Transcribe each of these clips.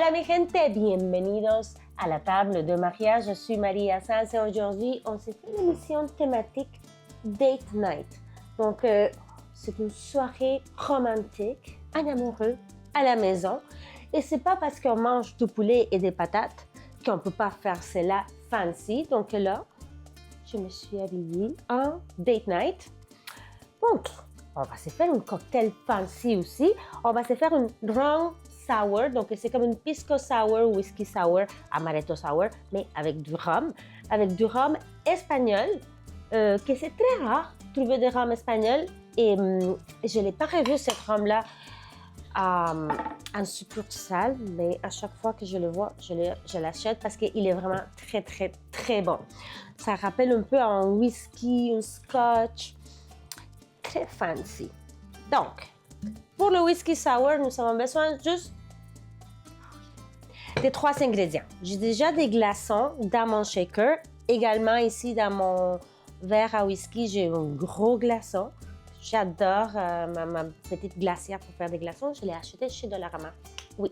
Hola mi gente, bienvenidos à la table de mariage. Je suis Maria Sanz et aujourd'hui, on s'est fait une émission thématique Date Night. Donc, c'est une soirée romantique, en amoureux, à la maison. Et c'est pas parce qu'on mange du poulet et des patates qu'on peut pas faire cela fancy. Donc là, je me suis habillée en Date Night. Donc, on va se faire un cocktail fancy aussi. On va se faire une rum sour, donc c'est comme une pisco sour, whisky sour, amaretto sour, mais avec du rhum espagnol, que c'est très rare de trouver des rhums espagnols. Et je n'ai pas revu cette rhum-là en succursale, mais à chaque fois que je le vois, je l'achète parce qu'il est vraiment très, très, très bon. Ça rappelle un peu un whisky, un scotch, très fancy. Donc, pour le whisky sour, nous avons besoin juste des 3 ingrédients. J'ai déjà des glaçons dans mon shaker. Également, ici, dans mon verre à whisky, j'ai un gros glaçon. J'adore ma petite glacière pour faire des glaçons. Je l'ai acheté chez Dollarama. Oui.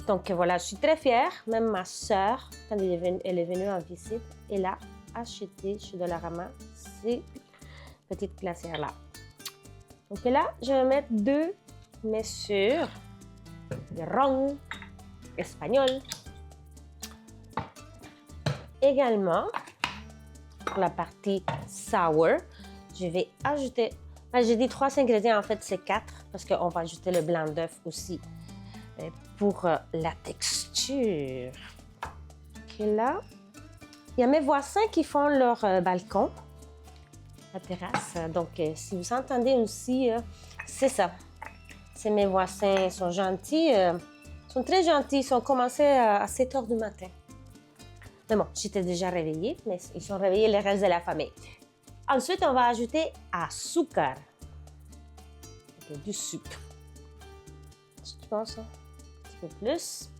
Donc, voilà, je suis très fière. Même ma sœur, quand elle est venue en visite, elle a acheté chez Dollarama ces petites glacières-là. Donc là, je vais mettre 2 mesures de rhum espagnol. Également, pour la partie sour, je vais ajouter, j'ai dit 3 ingrédients, en fait c'est 4 parce qu'on va ajouter le blanc d'œuf aussi pour la texture. Ok, là, il y a mes voisins qui font leur balcon, la terrasse. Donc, si vous entendez aussi, c'est ça. C'est mes voisins, ils sont gentils. Ils sont très gentils. Ils ont commencé à 7 heures du matin. Mais bon, j'étais déjà réveillée, mais ils sont réveillés le reste de la famille. Ensuite, on va ajouter azúcar. Okay, du sucre. Tu penses, hein? Un petit peu plus.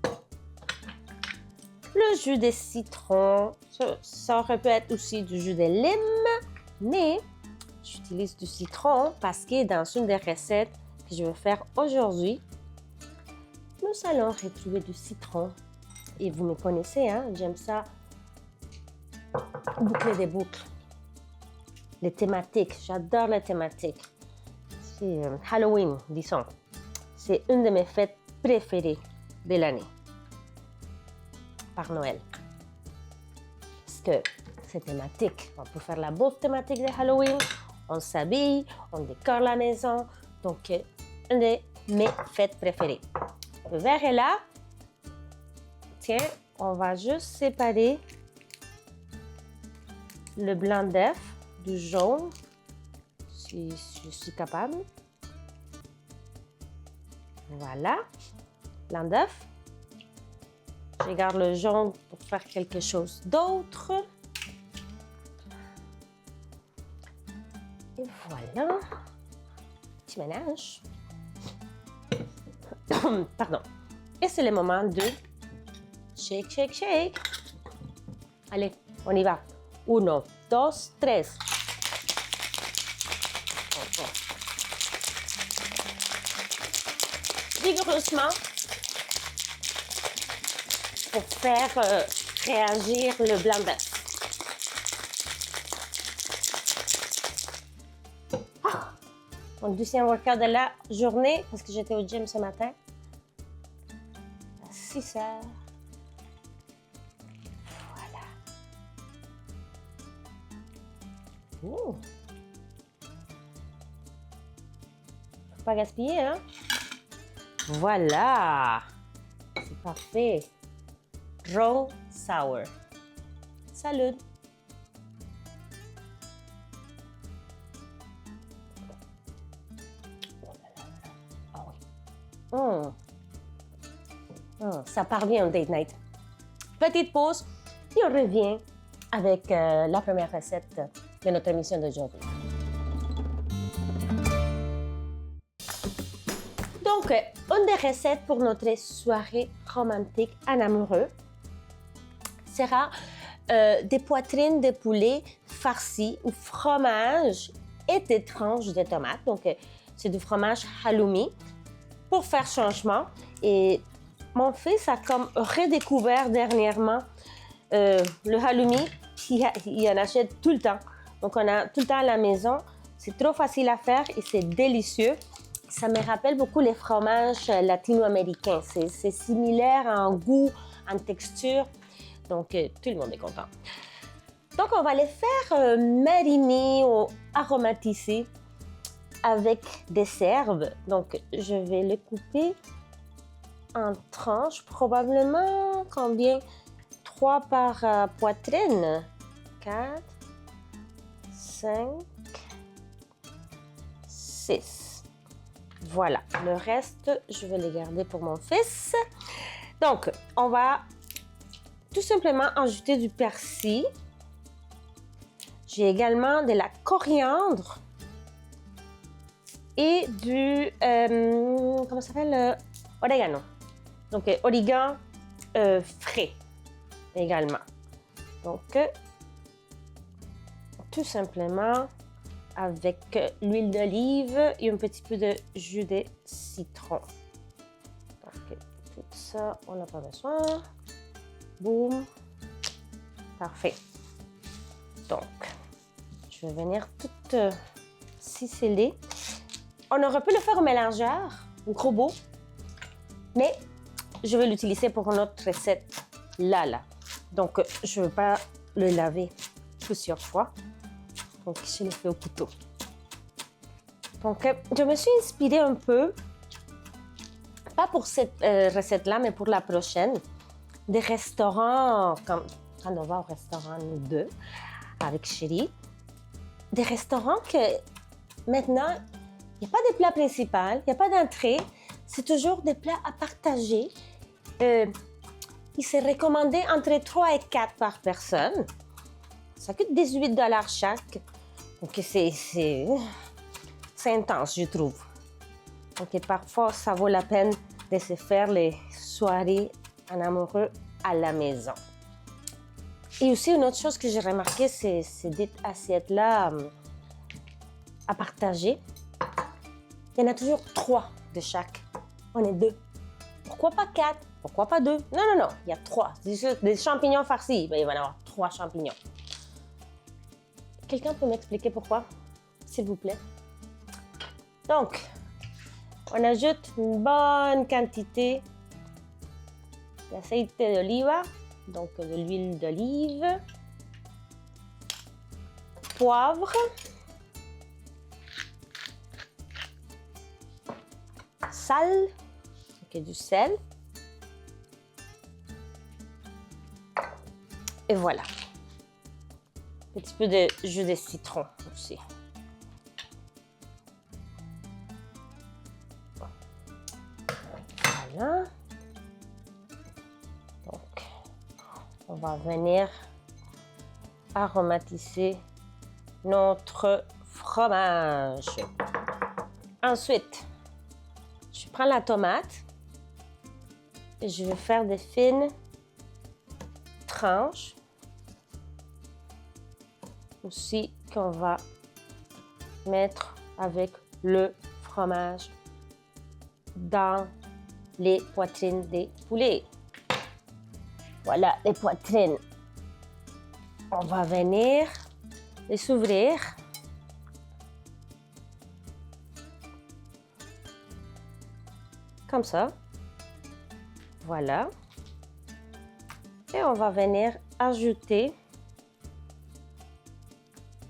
Le jus de citron. Ça aurait pu être aussi du jus de lime. Mais j'utilise du citron parce que dans une des recettes que je vais faire aujourd'hui, nous allons retrouver du citron. Et vous me connaissez, hein? J'aime ça boucler des boucles. Les thématiques, j'adore les thématiques. C'est Halloween, disons. C'est une de mes fêtes préférées de l'année. Par Noël. Parce que c'est thématique. On peut faire la bouffe thématique de Halloween, on s'habille, on décore la maison. Donc, une de mes fêtes préférées. Le verre est là. Tiens, on va juste séparer le blanc d'œuf du jaune, si je suis capable. Voilà, blanc d'œuf. Je garde le jaune pour faire quelque chose d'autre. Et voilà, petit ménage. Pardon. Et c'est le moment de shake, shake, shake. Allez, on y va. 1, 2, 3. Vigoureusement pour faire réagir le blanc d'œuf. Mon deuxième workout de la journée, parce que j'étais au gym ce matin, à 6 heures. Voilà. Faut pas gaspiller, hein? Voilà. C'est parfait. Rum sour. Salut! Ça part bien au date night. Petite pause et on revient avec la première recette de notre émission d'aujourd'hui. Donc, une des recettes pour notre soirée romantique en amoureux sera des poitrines de poulet farcies au fromage et des tranches de tomates. Donc, c'est du fromage halloumi. Pour faire changement, et mon fils a comme redécouvert dernièrement le halloumi, puis il en achète tout le temps. Donc, on a tout le temps à la maison. C'est trop facile à faire et c'est délicieux. Ça me rappelle beaucoup les fromages latino-américains. C'est similaire en goût, en texture. Donc, tout le monde est content. Donc, on va les faire mariner ou aromatiser avec des herbes. Donc, je vais les couper en tranches, probablement combien? 3 par poitrine. 4, 5, 6. Voilà. Le reste, je vais les garder pour mon fils. Donc, on va tout simplement ajouter du persil. J'ai également de la coriandre et du, comment ça s'appelle? Orégano. Donc, origan frais également. Donc, tout simplement avec l'huile d'olive et un petit peu de jus de citron. Donc, tout ça, on n'a pas besoin. Boum. Parfait. Donc, je vais venir tout ciseler. On aurait pu le faire au mélangeur, un gros bout, mais je vais l'utiliser pour notre recette là. Donc, je ne veux pas le laver plusieurs fois. Donc, je le fais au couteau. Donc, je me suis inspirée un peu, pas pour cette recette-là, mais pour la prochaine, des restaurants, comme quand on va au restaurant, nous deux, avec Chérie, des restaurants que maintenant, il n'y a pas de plat principal, il n'y a pas d'entrée, c'est toujours des plats à partager. Il s'est recommandé entre 3 et 4 par personne. Ça coûte 18 $ chaque. Donc, c'est intense, je trouve. Donc, parfois, ça vaut la peine de se faire les soirées en amoureux à la maison. Et aussi, une autre chose que j'ai remarqué, c'est ces assiettes-là à partager. Il y en a toujours 3 de chaque. On est 2. Pourquoi pas 4? Pourquoi pas 2? Non. Il y a 3. Des champignons farcis. Ben, il va y en avoir 3 champignons. Quelqu'un peut m'expliquer pourquoi? S'il vous plaît. Donc, on ajoute une bonne quantité d'aceite d'oliva, donc de l'huile d'olive, poivre, sel, donc du sel, et voilà. Un petit peu de jus de citron aussi. Voilà. Donc, on va venir aromatiser notre fromage. Ensuite, je prends la tomate et je vais faire des fines tranches. Aussi qu'on va mettre avec le fromage dans les poitrines des poulets. Voilà les poitrines. On va venir les ouvrir. Comme ça. Voilà. Et on va venir ajouter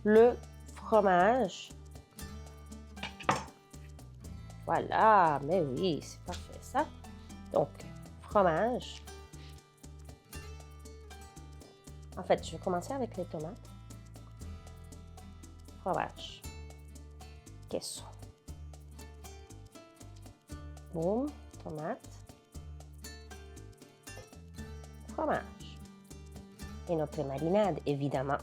le fromage. Voilà, mais oui, c'est parfait ça. Donc, fromage. En fait, je vais commencer avec les tomates. Fromage. Queso. Boum, tomate. Fromage. Et notre marinade, évidemment.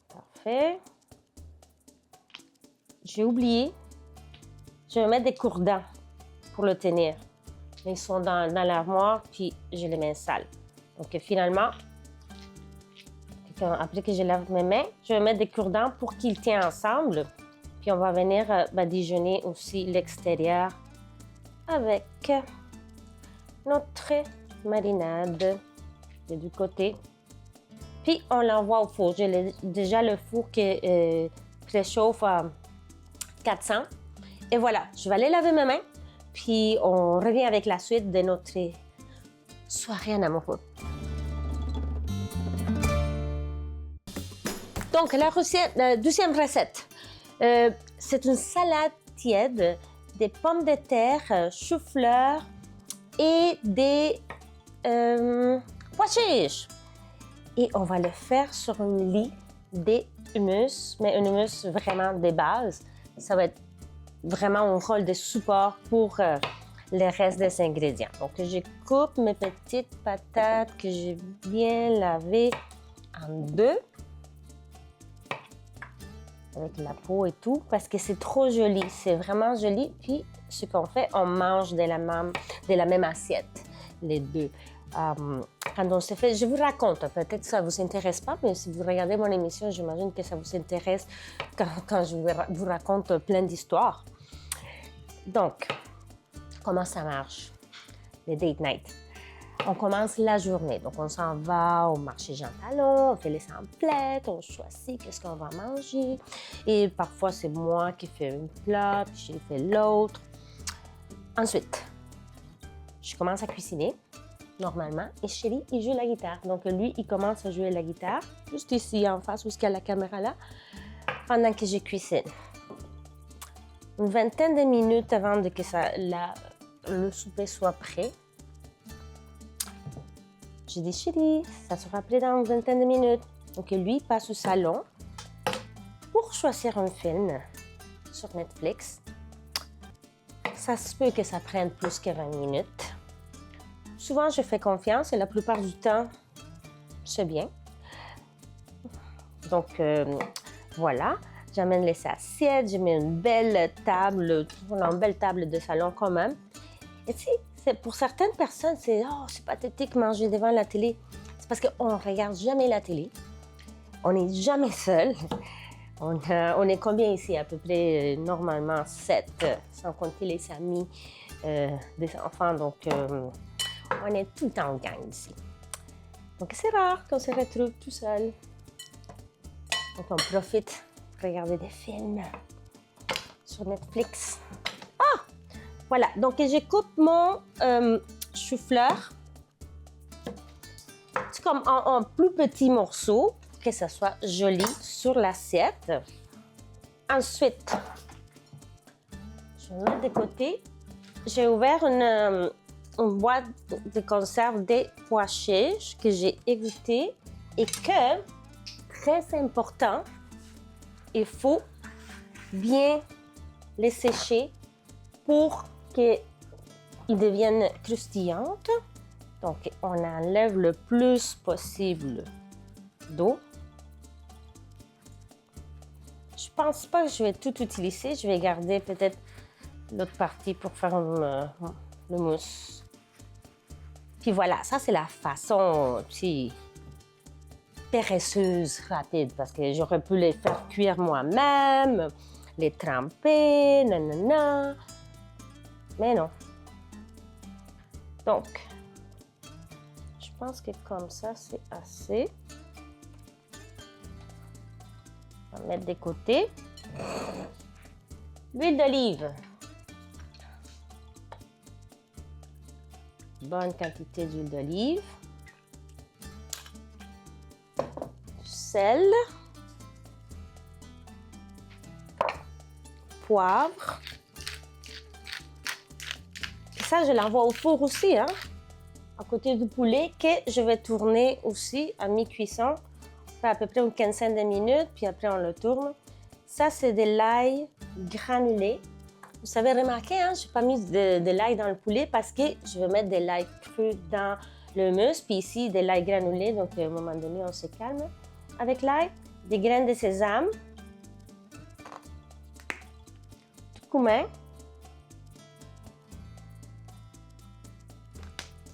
Parfait. J'ai oublié. Je vais mettre des cure-dents pour le tenir. Ils sont dans l'armoire, puis je les mets sales. Donc finalement, après que je lave mes mains, je vais mettre des cure-dents pour qu'ils tiennent ensemble. Puis on va venir badigeonner aussi l'extérieur avec notre marinade du côté. Puis on l'envoie au four. J'ai déjà le four qui préchauffe à 400. Et voilà, je vais aller laver mes mains. Puis on revient avec la suite de notre soirée en amoureux. Donc la deuxième recette, c'est une salade tiède, des pommes de terre, chou-fleur et des pois chiches. Et on va le faire sur un lit de hummus, mais un hummus vraiment de base. Ça va être vraiment un rôle de support pour le reste des ingrédients. Donc, je coupe mes petites patates que j'ai bien lavées en deux, avec la peau et tout, parce que c'est trop joli. C'est vraiment joli. Puis, ce qu'on fait, on mange de la même assiette, les deux. Quand on se fait, je vous raconte, peut-être que ça ne vous intéresse pas, mais si vous regardez mon émission, j'imagine que ça vous intéresse quand je vous raconte plein d'histoires. Donc, comment ça marche, les date night? On commence la journée, donc on s'en va au marché Jean Talon, on fait les emplettes, on choisit qu'est-ce qu'on va manger. Et parfois, c'est moi qui fais un plat, puis je fais l'autre. Ensuite, je commence à cuisiner. Normalement, et Chéri, il joue la guitare. Donc, lui, il commence à jouer la guitare, juste ici en face, où il y a la caméra là, pendant que je cuisine. Une vingtaine de minutes avant que le souper soit prêt, je dis, Chéri, ça sera prêt dans une vingtaine de minutes. Donc, lui, il passe au salon pour choisir un film sur Netflix. Ça se peut que ça prenne plus que 20 minutes. Souvent, je fais confiance et la plupart du temps, c'est bien. Donc, voilà. J'amène les assiettes, je mets une belle table, une belle table de salon quand même. Et si, pour certaines personnes, c'est pathétique manger devant la télé. C'est parce qu'on ne regarde jamais la télé. On n'est jamais seul. On est combien ici? À peu près, normalement, 7, sans compter les amis des enfants. Donc, on est tout le temps en gang ici. Donc, c'est rare qu'on se retrouve tout seul. Donc, on profite pour regarder des films sur Netflix. Ah! Voilà. Donc, je coupe mon chou-fleur comme en plus petits morceaux, que ça soit joli sur l'assiette. Ensuite, je vais mettre de côté. J'ai ouvert une boîte de conserve des pois chiches que j'ai égouttées et que, très important, il faut bien les sécher pour qu'ils deviennent croustillantes. Donc, on enlève le plus possible d'eau. Je pense pas que je vais tout utiliser. Je vais garder peut-être l'autre partie pour faire le mousse. Puis voilà, ça c'est la façon paresseuse, rapide, parce que j'aurais pu les faire cuire moi-même, les tremper, nanana. Mais non. Donc, je pense que comme ça, c'est assez. On va mettre de côté. L'huile d'olive. Bonne quantité d'huile d'olive. Du sel. Poivre. Et ça, je l'envoie au four aussi, hein, à côté du poulet, que je vais tourner aussi à mi-cuisson. On fait à peu près une quinzaine de minutes, puis après on le tourne. Ça, c'est de l'ail granulé. Vous avez remarqué, hein, je n'ai pas mis de l'ail dans le poulet parce que je vais mettre de l'ail cru dans le hummus, puis ici, de l'ail granulé. Donc, à un moment donné, on se calme avec l'ail. Des graines de sésame. Du cumin.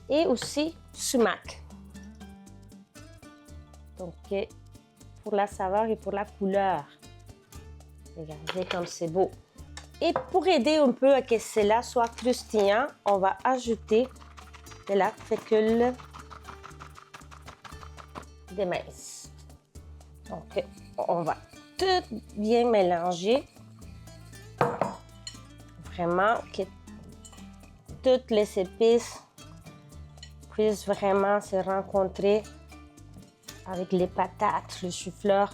Et aussi sumac. Donc, pour la saveur et pour la couleur. Regardez comme c'est beau. Et pour aider un peu à que cela soit croustillant, on va ajouter de la fécule de maïs. Donc, on va tout bien mélanger. Vraiment que toutes les épices puissent vraiment se rencontrer avec les patates, le chou-fleur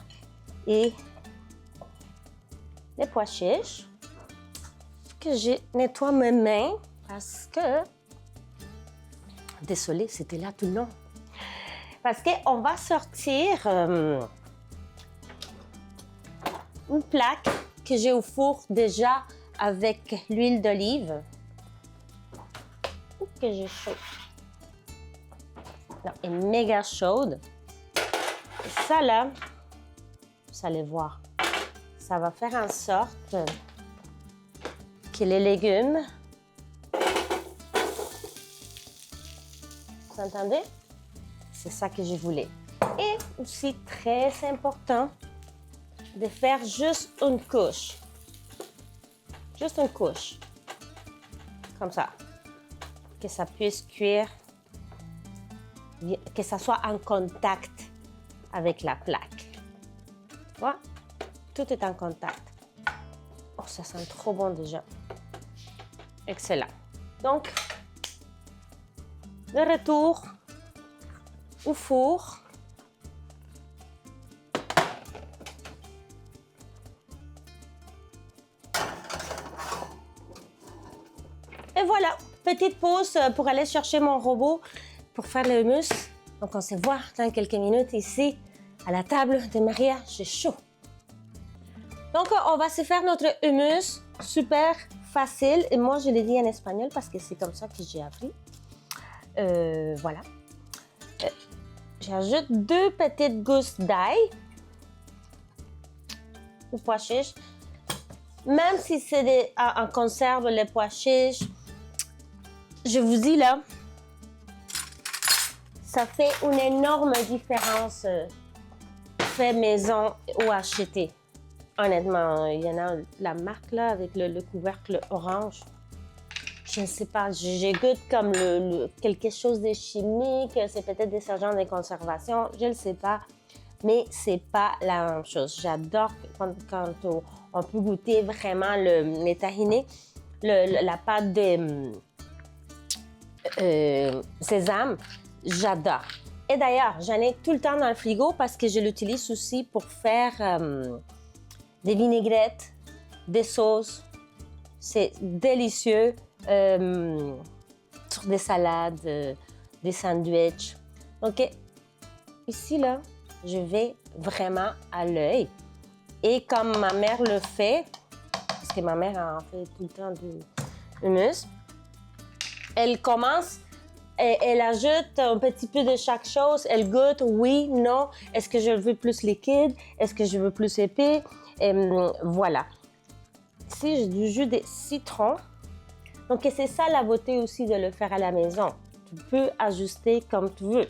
et les pois chiches. Que je nettoie mes mains parce que... Désolée, c'était là tout le long. Parce qu'on va sortir une plaque que j'ai au four déjà avec l'huile d'olive. Que j'ai chauffe. Non, elle est méga chaude. Et ça là, vous allez voir, ça va faire en sorte que les légumes, vous entendez? C'est ça que je voulais. Et aussi très important de faire juste une couche. Juste une couche. Comme ça. Que ça puisse cuire, que ça soit en contact avec la plaque. Tu vois? Tout est en contact. Oh, ça sent trop bon déjà. Excellent. Donc, de retour au four. Et voilà, petite pause pour aller chercher mon robot pour faire le hummus. Donc, on se voit dans quelques minutes ici à la table de Maria. J'ai chaud. Donc, on va se faire notre hummus super facile. Et moi, je l'ai dit en espagnol parce que c'est comme ça que j'ai appris. Voilà. J'ajoute 2 petites gousses d'ail aux pois chiches. Même si c'est en conserve, les pois chiches, je vous dis là, ça fait une énorme différence fait maison ou acheté. Honnêtement, il y en a la marque là avec le couvercle orange. Je ne sais pas, je goûte comme quelque chose de chimique, c'est peut-être des agents de conservation, je ne sais pas, mais c'est pas la même chose. J'adore quand on peut goûter vraiment les tahinés, la pâte de sésame, j'adore. Et d'ailleurs, j'en ai tout le temps dans le frigo parce que je l'utilise aussi pour faire des vinaigrettes, des sauces. C'est délicieux sur des salades, des sandwichs. Donc, ici, là, je vais vraiment à l'œil. Et comme ma mère le fait, parce que ma mère en fait tout le temps du hummus, elle commence, elle ajoute un petit peu de chaque chose. Elle goûte, oui, non. Est-ce que je veux plus liquide? Est-ce que je veux plus épais? Voilà. Ici, j'ai du jus de citron. Donc, c'est ça la beauté aussi de le faire à la maison. Tu peux ajuster comme tu veux.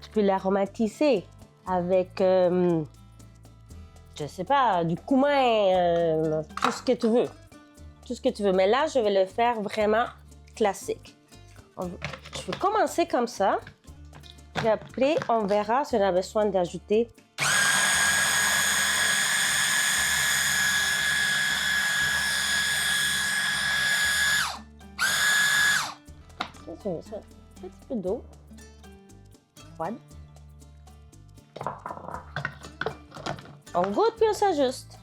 Tu peux l'aromatiser avec, je sais pas, du cumin, tout ce que tu veux. Tout ce que tu veux. Mais là, je vais le faire vraiment classique. Je vais commencer comme ça. Et après, on verra si on a besoin d'ajouter. Un petit peu d'eau froide. On goûte puis on s'ajuste.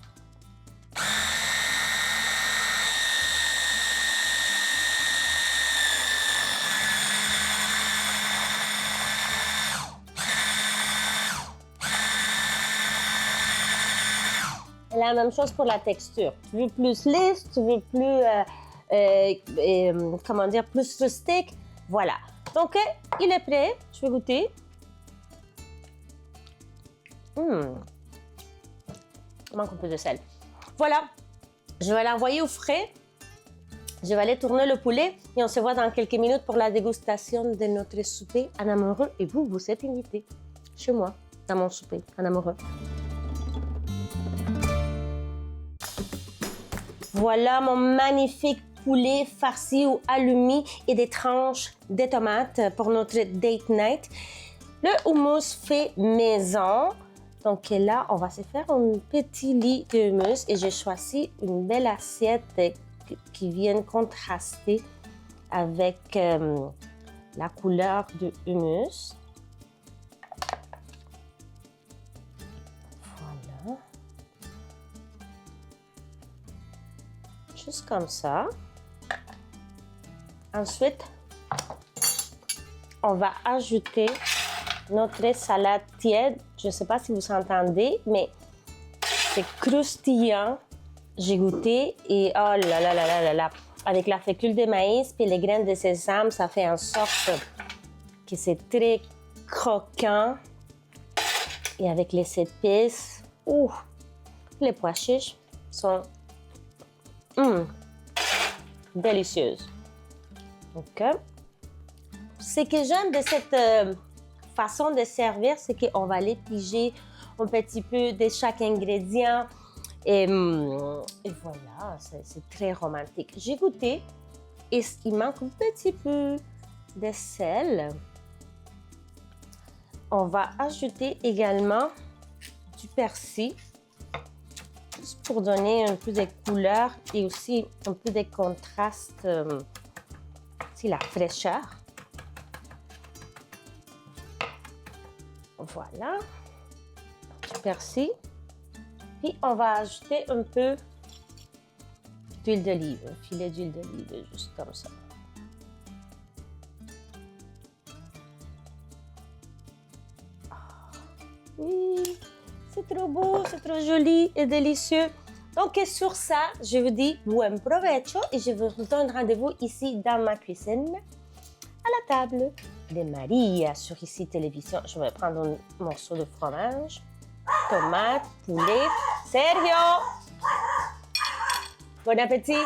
La même chose pour la texture. Tu veux plus lisse, tu veux plus, comment dire, plus rustique. Voilà. Donc, il est prêt. Je vais goûter. Il manque un peu de sel. Voilà. Je vais l'envoyer au frais. Je vais aller tourner le poulet et on se voit dans quelques minutes pour la dégustation de notre souper en amoureux. Et vous, vous êtes invités chez moi dans mon souper en amoureux. Voilà mon magnifique poulet farci ou halloumi et des tranches de tomates pour notre date night. Le houmous fait maison. Donc là, on va se faire un petit lit de hummus et j'ai choisi une belle assiette qui vient contraster avec la couleur du hummus. Voilà. Juste comme ça. Ensuite, on va ajouter notre salade tiède. Je ne sais pas si vous entendez, mais c'est croustillant. J'ai goûté et oh là là là là là là. Avec la fécule de maïs et les graines de sésame, ça fait en sorte que c'est très croquant. Et avec les épices, les pois chiches sont délicieuses. Donc, ce que j'aime de cette façon de servir, c'est qu'on va les piger un petit peu de chaque ingrédient. Et voilà, c'est très romantique. J'ai goûté et il manque un petit peu de sel. On va ajouter également du persil, juste pour donner un peu de couleur et aussi un peu de contraste, c'est la fraîcheur. Voilà, du persil. Puis on va ajouter un peu d'huile d'olive, un filet d'huile d'olive, juste comme ça. Oui, c'est trop beau, c'est trop joli et délicieux. Donc sur ça, je vous dis buen provecho et je vous donne rendez-vous ici dans ma cuisine à la table de Maria sur ICI Télévision. Je vais prendre un morceau de fromage, tomate, poulet. Sergio! Bon appétit!